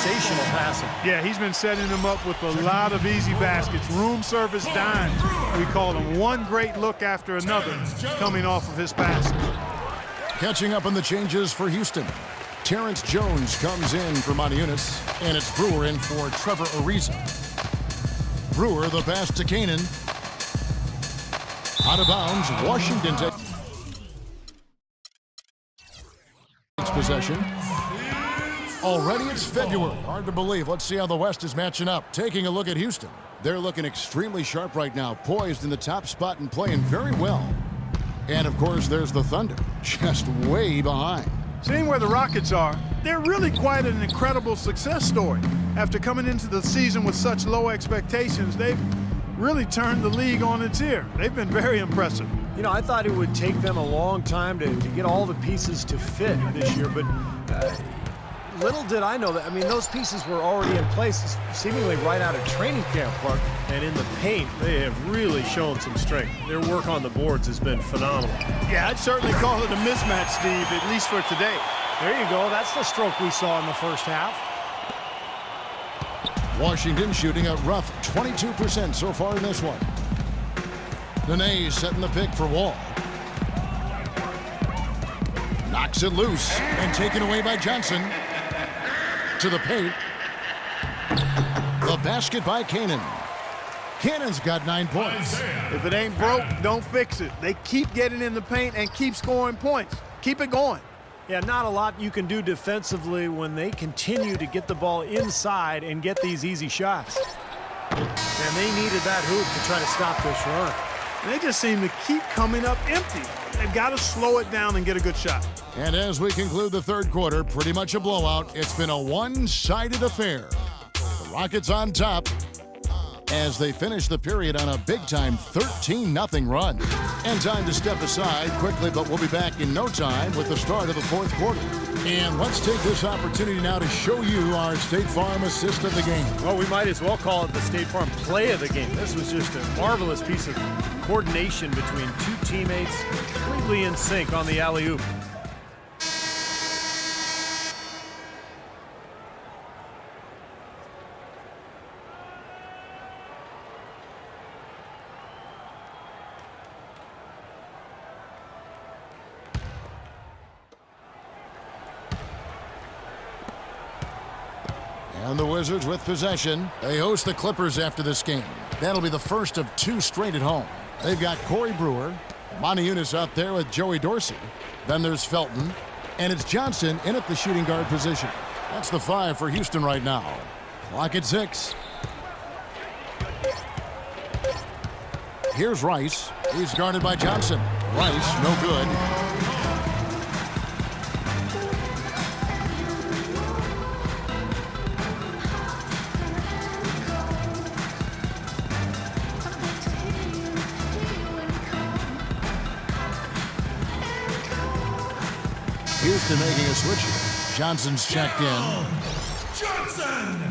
sensational passing. Yeah, he's been setting them up with a lot of easy baskets. Room service dimes, we call them. One great look after another coming off of his pass. Catching up on the changes for Houston. Terrence Jones comes in for Mount-Eunice, and it's Brewer in for Trevor Ariza. Brewer, the pass to Kanan. Out of bounds, Washington takes possession. Already it's February. Hard to believe. Let's see how the West is matching up. Taking a look at Houston. They're looking extremely sharp right now, poised in the top spot and playing very well. And, of course, there's the Thunder, just way behind. Seeing where the Rockets are, they're really quite an incredible success story. After coming into the season with such low expectations, they've really turned the league on its ear. They've been very impressive. You know, I thought it would take them a long time to get all the pieces to fit this year, but little did I know that. I mean, those pieces were already in place, seemingly right out of training camp, Clark. And in the paint, they have really shown some strength. Their work on the boards has been phenomenal. Yeah, I'd certainly call it a mismatch, Steve, at least for today. There you go. That's the stroke we saw in the first half. Washington shooting a rough 22% so far in this one. Nene setting the pick for Wall. Knocks it loose and taken away by Johnson. To the paint. The basket by Kanan. Kanan's got 9 points. If it ain't broke, don't fix it. They keep getting in the paint and keep scoring points. Keep it going. Yeah, not a lot you can do defensively when they continue to get the ball inside and get these easy shots. And they needed that hoop to try to stop this run. And they just seem to keep coming up empty. They've got to slow it down and get a good shot. And as we conclude the third quarter, pretty much a blowout. It's been a one-sided affair. The Rockets on top as they finish the period on a big-time 13-0 run. And time to step aside quickly, but we'll be back in no time with the start of the fourth quarter. And let's take this opportunity now to show you our State Farm assist of the game. Well, we might as well call it the State Farm play of the game. This was just a marvelous piece of coordination between two teammates, completely in sync on the alley-oop. And the Wizards with possession. They host the Clippers after this game. That'll be the first of 2 straight at home. They've got Corey Brewer, Mount-Eunice out there with Joey Dorsey. Then there's Felton, and it's Johnson in at the shooting guard position. That's the 5 for Houston right now. Clock at 6. Here's Rice. He's guarded by Johnson. Rice, no good. Houston making a switch here. Johnson's checked in. Johnson!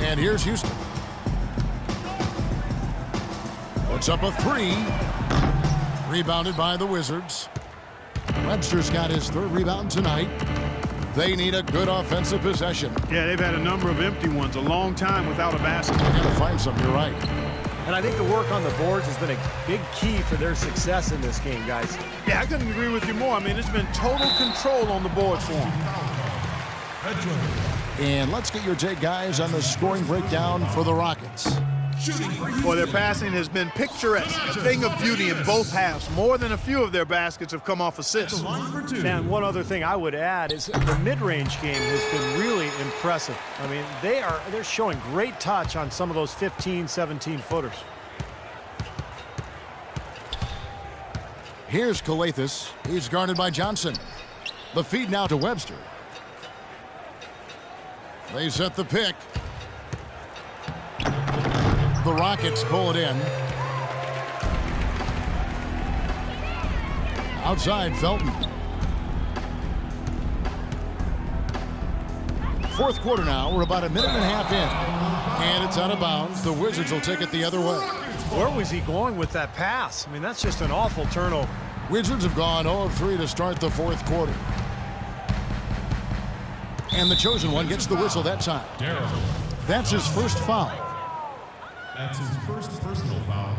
And here's Houston. Puts up a 3. Rebounded by the Wizards. Webster's got his 3rd rebound tonight. They need a good offensive possession. Yeah, they've had a number of empty ones, a long time without a basket. They're going to find something, you're right. And I think the work on the boards has been a big key for their success in this game, guys. Yeah, I couldn't agree with you more. I mean, it's been total control on the boards for them. And let's get your take, guys, on the scoring breakdown for the Rockets. Well, their passing has been picturesque, a thing of beauty in both halves. More than a few of their baskets have come off assists. And one other thing I would add is the mid-range game has been really impressive. I mean, they're showing great touch on some of those 15, 17-footers. Here's Calathes. He's guarded by Johnson. The feed now to Webster. They set the pick. The Rockets pull it in. Outside, Felton. Fourth quarter now. We're about a minute and a half in. And it's out of bounds. The Wizards will take it the other way. Where was he going with that pass? I mean, that's just an awful turnover. Wizards have gone 0 of 3 to start the fourth quarter. And the chosen one gets the whistle that time. That's his first foul. That's his first personal foul.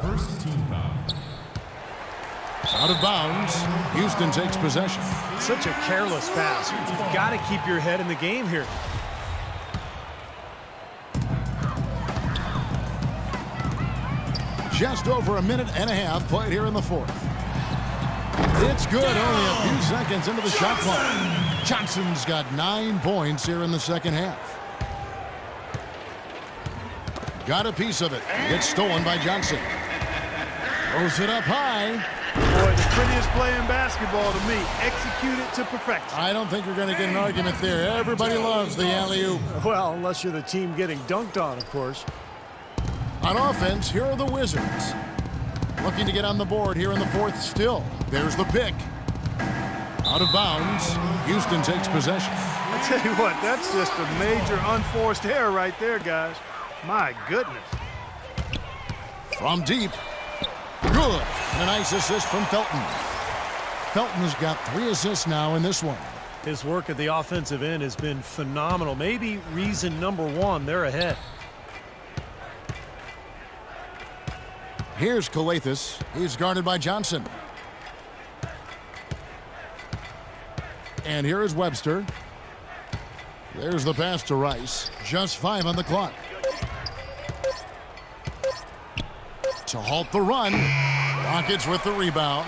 First team foul. Out of bounds. Houston takes possession. Such a careless pass. You've got to keep your head in the game here. Just over a minute and a half played here in the fourth. It's good. Only a few seconds into the shot clock. Johnson's got 9 points here in the second half. Got a piece of it. It's stolen by Johnson. Throws it up high. Boy, the prettiest play in basketball to me. Execute it to perfection. I don't think you're going to get an argument there. Everybody loves the alley-oop. Well, unless you're the team getting dunked on, of course. On offense, here are the Wizards. Looking to get on the board here in the fourth still. There's the pick. Out of bounds. Houston takes possession. I tell you what, that's just a major unforced error right there, guys. My goodness. From deep. Good. And a nice assist from Felton. Felton has got 3 assists now in this one. His work at the offensive end has been phenomenal. Maybe reason number one, they're ahead. Here's Calathes. He's guarded by Johnson. And here is Webster. There's the pass to Rice. Just 5 on the clock. To halt the run. Rockets with the rebound.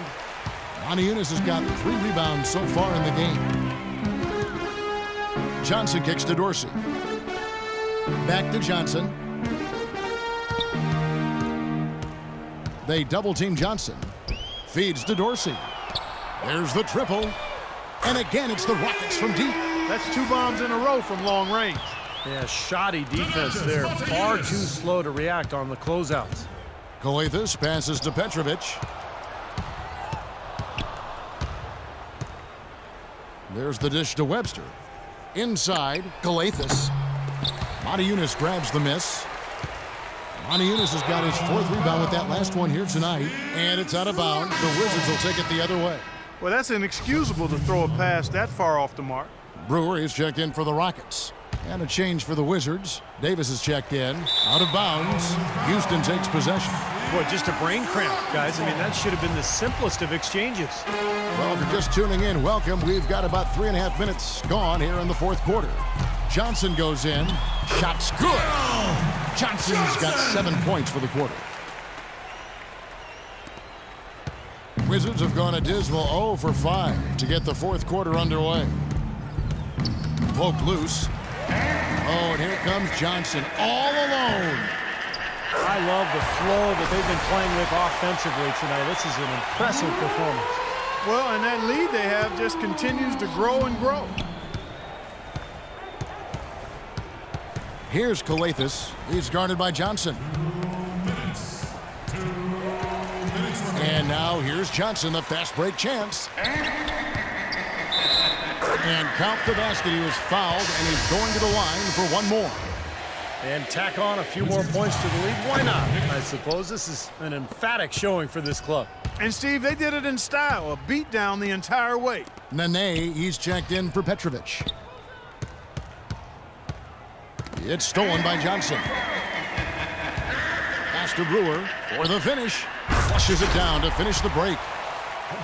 Moniunas has got 3 rebounds so far in the game. Johnson kicks to Dorsey. Back to Johnson. They double-team Johnson. Feeds to Dorsey. There's the triple. And again, it's the Rockets from deep. That's 2 bombs in a row from long range. Yeah, shoddy defense there. Far too slow to react on the closeouts. Calathes passes to Petrovic. There's the dish to Webster. Inside, Calathes. Moniunas grabs the miss. Moniunas has got his 4th rebound with that last one here tonight. And it's out of bounds. The Wizards will take it the other way. Well, that's inexcusable to throw a pass that far off the mark. Brewer is checked in for the Rockets. And a change for the Wizards. Davis is checked in. Out of bounds. Houston takes possession. Boy, just a brain cramp, guys. I mean, that should have been the simplest of exchanges. Well, if you're just tuning in, welcome. We've got about 3.5 minutes gone here in the fourth quarter. Johnson goes in. Shot's good. Johnson's got 7 points for the quarter. Wizards have gone a dismal 0 for 5 to get the fourth quarter underway. Poked loose. Oh, and here comes Johnson all alone. I love the flow that they've been playing with offensively tonight. This is an impressive performance. Well, and that lead they have just continues to grow and grow. Here's Calathes. He's guarded by Johnson. And now here's Johnson, the fast break chance. And count the basket. He was fouled, and he's going to the line for one more. And tack on a few more points to the lead. Why not? I suppose this is an emphatic showing for this club. And, Steve, they did it in style, a beat down the entire way. Nene, he's checked in for Petrovic. It's stolen by Johnson. Pass to Brewer for the finish. Flushes it down to finish the break.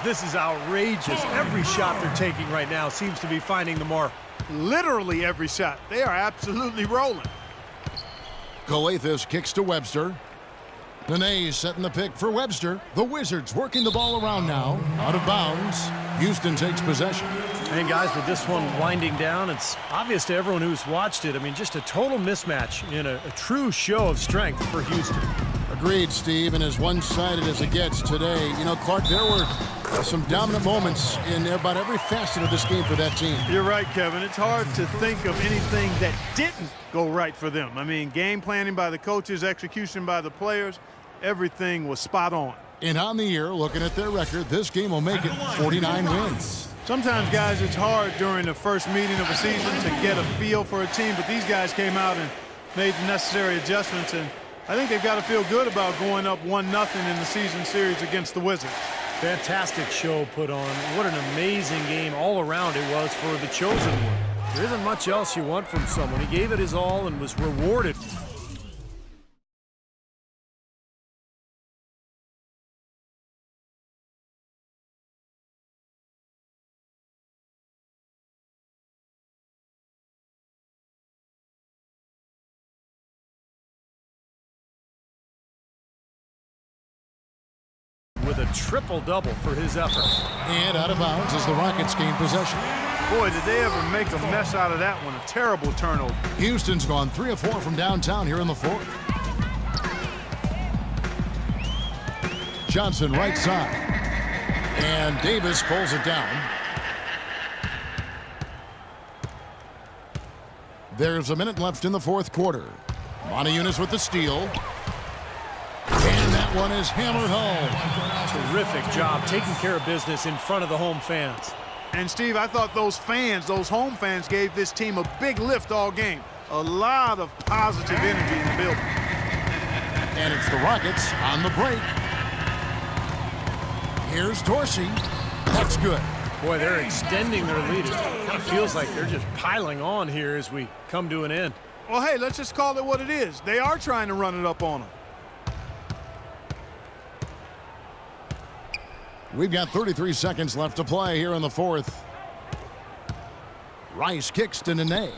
This is outrageous. Every shot they're taking right now seems to be finding the mark. Literally every shot. They are absolutely rolling. Calathes kicks to Webster. Nene setting the pick for Webster. The Wizards working the ball around now. Out of bounds. Houston takes possession. And guys, with this one winding down, it's obvious to everyone who's watched it. I mean, just a total mismatch in a true show of strength for Houston. Agreed, Steve, and as one-sided as it gets today. You know, Clark, there were some dominant moments in about every facet of this game for that team. You're right, Kevin. It's hard to think of anything that didn't go right for them. I mean, game planning by the coaches, execution by the players, everything was spot on. And on the year, looking at their record, this game will make it 49 wins. Sometimes, guys, it's hard during the first meeting of a season to get a feel for a team, but these guys came out and made the necessary adjustments, and I think they've got to feel good about going up 1-0 in the season series against the Wizards. Fantastic show put on. What an amazing game all around it was for the chosen one. There isn't much else you want from someone. He gave it his all and was rewarded. With a triple-double for his efforts. And out of bounds as the Rockets gain possession. Boy, did they ever make a mess out of that one. A terrible turnover. Houston's gone 3 of 4 from downtown here in the fourth. Johnson right side. And Davis pulls it down. There's a minute left in the fourth quarter. Montejunas with the steal. And that one is hammered home. Terrific job taking care of business in front of the home fans. And, Steve, I thought those fans, those home fans, gave this team a big lift all game. A lot of positive energy in the building. And it's the Rockets on the break. Here's Dorsey. That's good. Boy, they're extending their lead. It kind of feels like they're just piling on here as we come to an end. Well, hey, let's just call it what it is. They are trying to run it up on them. We've got 33 seconds left to play here in the fourth. Rice kicks to Nene.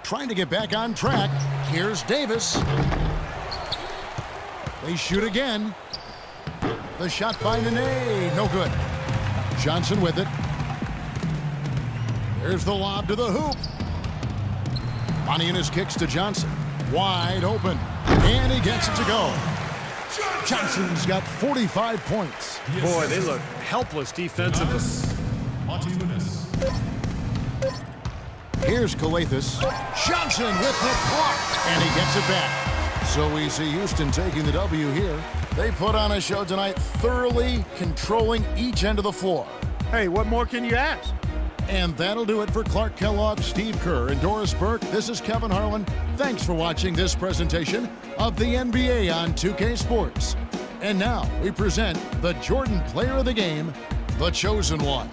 Trying to get back on track. Here's Davis. They shoot again. The shot by Nene. No good. Johnson with it. There's the lob to the hoop. Montejunas kicks to Johnson. Wide open. And he gets it to go. Johnson's got 45 points. Boy, they look helpless defensively. Montejunas. Here's Calathes. Johnson with the block. And he gets it back. So we see Houston taking the W here. They put on a show tonight, thoroughly controlling each end of the floor. Hey, what more can you ask? And that'll do it for Clark Kellogg, Steve Kerr, and Doris Burke. This is Kevin Harlan. Thanks for watching this presentation of the NBA on 2K Sports. And now we present the Jordan Player of the Game, the Chosen One.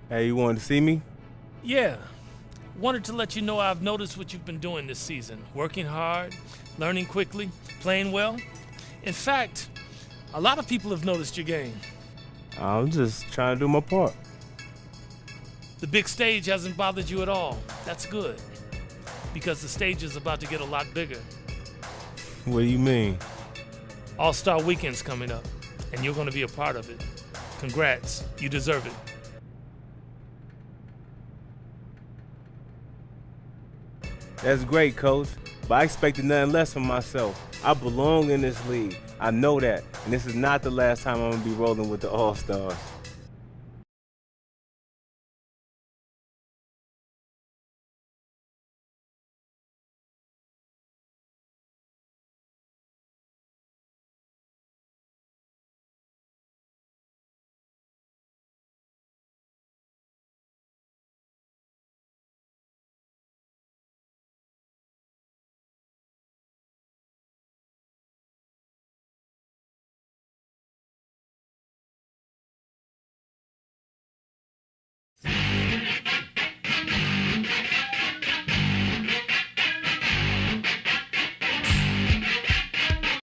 Hey, you wanted to see me? Yeah. Wanted to let you know I've noticed what you've been doing this season. Working hard, learning quickly, playing well. In fact, a lot of people have noticed your game. I'm just trying to do my part. The big stage hasn't bothered you at all. That's good. Because the stage is about to get a lot bigger. What do you mean? All-Star Weekend's coming up, and you're going to be a part of it. Congrats. You deserve it. That's great, Coach, but I expected nothing less from myself. I belong in this league. I know that, and this is not the last time I'm going to be rolling with the All-Stars.